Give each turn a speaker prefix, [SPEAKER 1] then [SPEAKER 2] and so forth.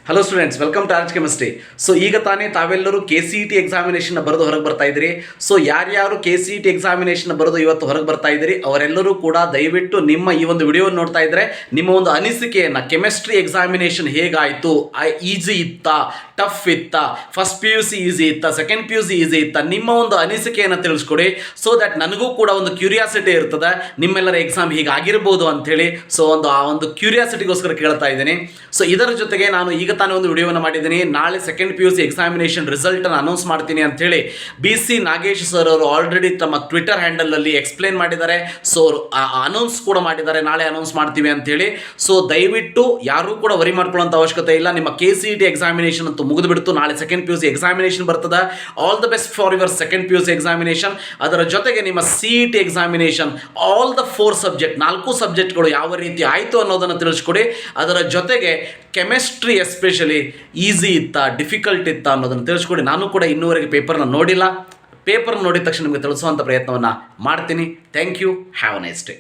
[SPEAKER 1] Hello students, welcome to RHchemistry. So ಈಗ ತಾನೇ ತಾವೆಲ್ಲರೂ KCET ಎಕ್ಸಾಮಿನೇಷನ್ ಬರೆದು ಹೊರಗೆ ಬರ್ತಾ ಇದ್ದೀರಿ. ಸೊ ಯಾರ್ಯಾರು KCET ಎಕ್ಸಾಮಿನೇಷನ್ ಬರೆದು ಇವತ್ತು ಹೊರಗೆ ಬರ್ತಾ ಇದ್ದೀರಿ ಅವರೆಲ್ಲರೂ ಕೂಡ ದಯವಿಟ್ಟು ನಿಮ್ಮ ಈ ಒಂದು ವಿಡಿಯೋವನ್ನು ನೋಡ್ತಾ ಇದ್ದರೆ ನಿಮ್ಮ ಒಂದು ಅನಿಸಿಕೆಯನ್ನು, ಕೆಮಿಸ್ಟ್ರಿ ಎಕ್ಸಾಮಿನೇಷನ್ ಹೇಗಾಯಿತು, ಈಸಿ ಇತ್ತಾ, ಟಫ್ ಇತ್ತಾ, ಫಸ್ಟ್ PUC ಈಸಿ ಇತ್ತಾ, ಸೆಕೆಂಡ್ PUC ಈಸಿ ಇತ್ತಾ, ನಿಮ್ಮ ಒಂದು ಅನಿಸಿಕೆಯನ್ನು ತಿಳಿಸ್ಕೊಡಿ. ಸೊ ದಟ್ ನನಗೂ ಕೂಡ ಒಂದು ಕ್ಯೂರಿಯಾಸಿಟಿ ಇರ್ತದೆ, ನಿಮ್ಮೆಲ್ಲರ ಎಕ್ಸಾಮ್ ಹೀಗಾಗಿರ್ಬೋದು ಅಂಥೇಳಿ. ಸೊ ಆ ಒಂದು ಕ್ಯೂರಿಯಾಸಿಟಿಗೋಸ್ಕರ ಕೇಳ್ತಾ ಇದ್ದೀನಿ. ಸೊ ಇದರ ಜೊತೆಗೆ ನಾನು ಈಗ ತಾನೇ ಒಂದು ವಿಡಿಯೋವನ್ನು ಮಾಡಿದ್ದೀನಿ. ನಾಳೆ ಸೆಕೆಂಡ್ PUC ಎಕ್ಸಾಮಿನೇಷನ್ ರಿಸಲ್ಟನ್ನು ಅನೌನ್ಸ್ ಮಾಡ್ತೀನಿ ಅಂಥೇಳಿ BC ನಾಗೇಶ್ ಸರ್ ಅವರು ಆಲ್ರೆಡಿ ತಮ್ಮ ಟ್ವಿಟರ್ ಹ್ಯಾಂಡಲಲ್ಲಿ ಎಕ್ಸ್ಪ್ಲೇನ್ ಮಾಡಿದ್ದಾರೆ. ಸೊ ಅನೌನ್ಸ್ ಕೂಡ ಮಾಡಿದ್ದಾರೆ, ನಾಳೆ ಅನೌನ್ಸ್ ಮಾಡ್ತೀವಿ ಅಂಥೇಳಿ. ಸೊ ದಯವಿಟ್ಟು ಯಾರೂ ಕೂಡ ವರಿ ಮಾಡ್ಕೊಳ್ಳೋಂಥ ಅವಶ್ಯಕತೆ ಇಲ್ಲ. ನಿಮ್ಮ KCET ಎಕ್ಸಾಮಿನೇಷನ್ ಅಂತೂ ಮುಗಿದುಬಿಡ್ತು, ನಾಳೆ ಸೆಕೆಂಡ್ PUC ಎಕ್ಸಾಮಿನೇಷನ್ ಬರ್ತದೆ. All the best for your second PUC examination. ಅದರ ಜೊತೆಗೆ ನಿಮ್ಮ CET examination all the 4 subject, 4 ಸಬ್ಜೆಕ್ಟ್ಗಳು ಯಾವ ರೀತಿ ಆಯಿತು ಅನ್ನೋದನ್ನು ತಿಳಿಸ್ಕೊಡಿ. ಅದರ ಜೊತೆಗೆ ಕೆಮಿಸ್ಟ್ರಿ ಎಸ್ಪೆಷಲಿ ಈಸಿ ಇತ್ತಾ, ಡಿಫಿಕಲ್ಟ್ ಇತ್ತಾ ಅನ್ನೋದನ್ನು ತಿಳಿಸ್ಕೊಡಿ. ನಾನು ಕೂಡ ಇನ್ನೂವರೆಗೆ ಪೇಪರ್ನ ನೋಡಿಲ್ಲ. ಪೇಪರ್ ನೋಡಿದ ತಕ್ಷಣ ನಿಮಗೆ ತಿಳಿಸುವಂಥ ಪ್ರಯತ್ನವನ್ನು ಮಾಡ್ತೀನಿ. Thank you. Have a nice day.